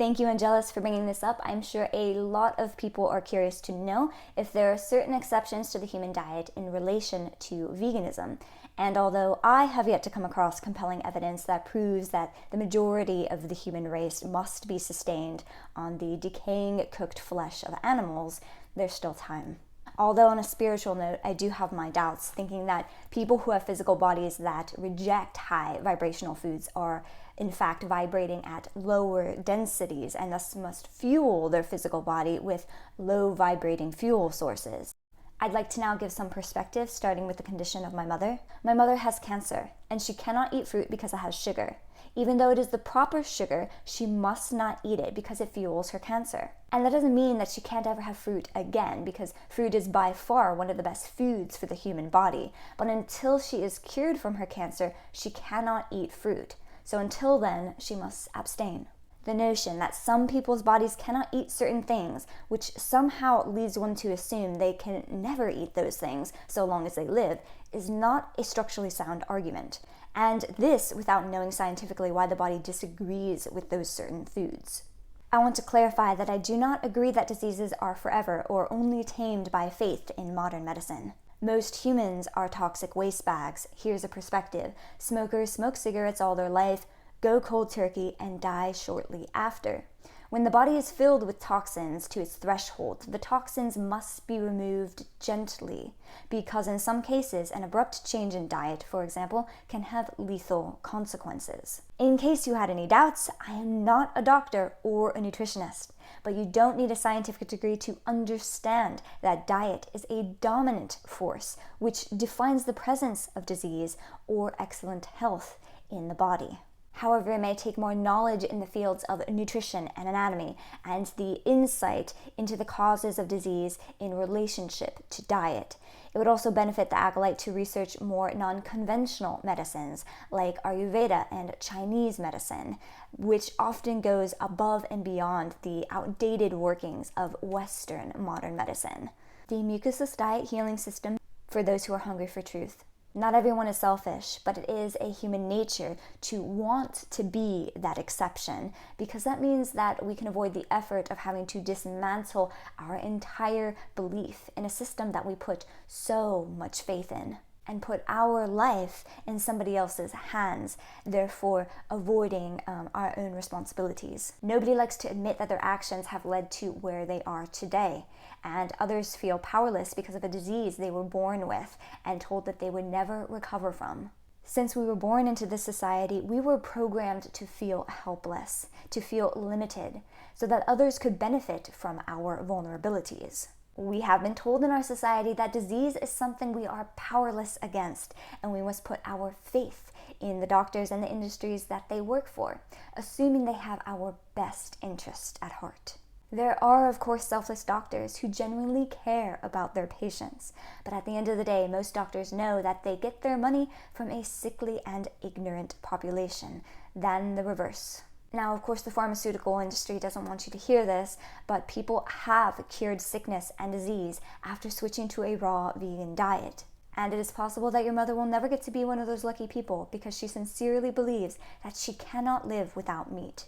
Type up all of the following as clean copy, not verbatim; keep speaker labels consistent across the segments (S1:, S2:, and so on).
S1: Thank you, Angelus, for bringing this up. I'm sure a lot of people are curious to know if there are certain exceptions to the human diet in relation to veganism. And although I have yet to come across compelling evidence that proves that the majority of the human race must be sustained on the decaying cooked flesh of animals, there's still time. Although on a spiritual note, I do have my doubts, thinking that people who have physical bodies that reject high vibrational foods are in fact vibrating at lower densities and thus must fuel their physical body with low vibrating fuel sources. I'd like to now give some perspective, starting with the condition of my mother. My mother has cancer, and she cannot eat fruit because it has sugar. Even though it is the proper sugar, she must not eat it because it fuels her cancer. And that doesn't mean that she can't ever have fruit again, because fruit is by far one of the best foods for the human body. But until she is cured from her cancer, she cannot eat fruit. So until then, she must abstain. The notion that some people's bodies cannot eat certain things, which somehow leads one to assume they can never eat those things so long as they live, is not a structurally sound argument. And this without knowing scientifically why the body disagrees with those certain foods. I want to clarify that I do not agree that diseases are forever or only tamed by faith in modern medicine. Most humans are toxic waste bags. Here's a perspective. Smokers smoke cigarettes all their life, go cold turkey, and die shortly after. When the body is filled with toxins to its threshold, the toxins must be removed gently, because in some cases, an abrupt change in diet, for example, can have lethal consequences. In case you had any doubts, I am not a doctor or a nutritionist, but you don't need a scientific degree to understand that diet is a dominant force which defines the presence of disease or excellent health in the body. However, it may take more knowledge in the fields of nutrition and anatomy and the insight into the causes of disease in relationship to diet. It would also benefit the acolyte to research more non-conventional medicines like Ayurveda and Chinese medicine, which often goes above and beyond the outdated workings of Western modern medicine. The mucusless diet healing system for those who are hungry for truth. Not everyone is selfish, but it is a human nature to want to be that exception, because that means that we can avoid the effort of having to dismantle our entire belief in a system that we put so much faith in, and put our life in somebody else's hands, therefore avoiding our own responsibilities. Nobody likes to admit that their actions have led to where they are today, and others feel powerless because of a disease they were born with and told that they would never recover from. Since we were born into this society, we were programmed to feel helpless, to feel limited, so that others could benefit from our vulnerabilities. We have been told in our society that disease is something we are powerless against, and we must put our faith in the doctors and the industries that they work for, assuming they have our best interest at heart. There are, of course, selfless doctors who genuinely care about their patients, but at the end of the day, most doctors know that they get their money from a sickly and ignorant population than the reverse. Now, of course, the pharmaceutical industry doesn't want you to hear this, but people have cured sickness and disease after switching to a raw vegan diet. And it is possible that your mother will never get to be one of those lucky people because she sincerely believes that she cannot live without meat.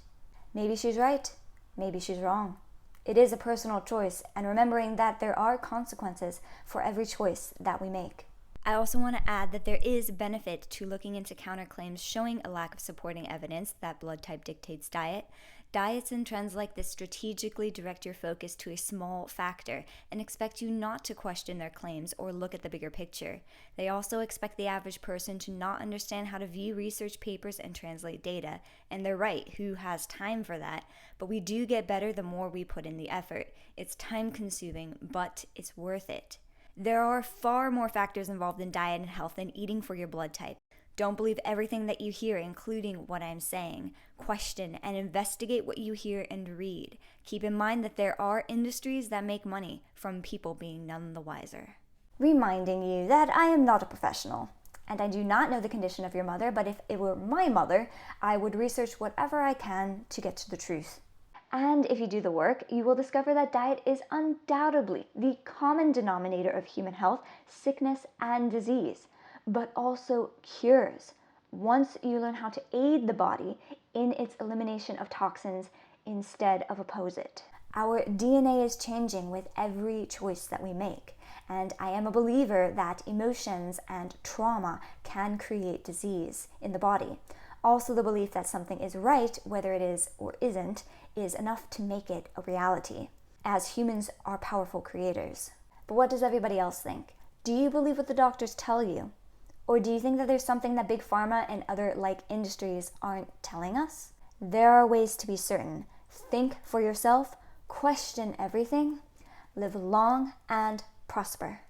S1: Maybe she's right, maybe she's wrong. It is a personal choice, and remembering that there are consequences for every choice that we make. I also want to add that there is benefit to looking into counterclaims showing a lack of supporting evidence that blood type dictates diet. Diets and trends like this strategically direct your focus to a small factor and expect you not to question their claims or look at the bigger picture. They also expect the average person to not understand how to view research papers and translate data, and they're right, who has time for that? But we do get better the more we put in the effort. It's time-consuming, but it's worth it. There are far more factors involved in diet and health than eating for your blood type. Don't believe everything that you hear, including what I'm saying. Question and investigate what you hear and read. Keep in mind that there are industries that make money from people being none the wiser. Reminding you that I am not a professional, and I do not know the condition of your mother, but if it were my mother, I would research whatever I can to get to the truth. And if you do the work, you will discover that diet is undoubtedly the common denominator of human health, sickness, and disease, but also cures. Once you learn how to aid the body in its elimination of toxins, instead of oppose it. Our DNA is changing with every choice that we make, and I am a believer that emotions and trauma can create disease in the body. Also, the belief that something is right, whether it is or isn't, is enough to make it a reality, as humans are powerful creators. But what does everybody else think? Do you believe what the doctors tell you? Or do you think that there's something that big pharma and other like industries aren't telling us? There are ways to be certain. Think for yourself, question everything, live long and prosper.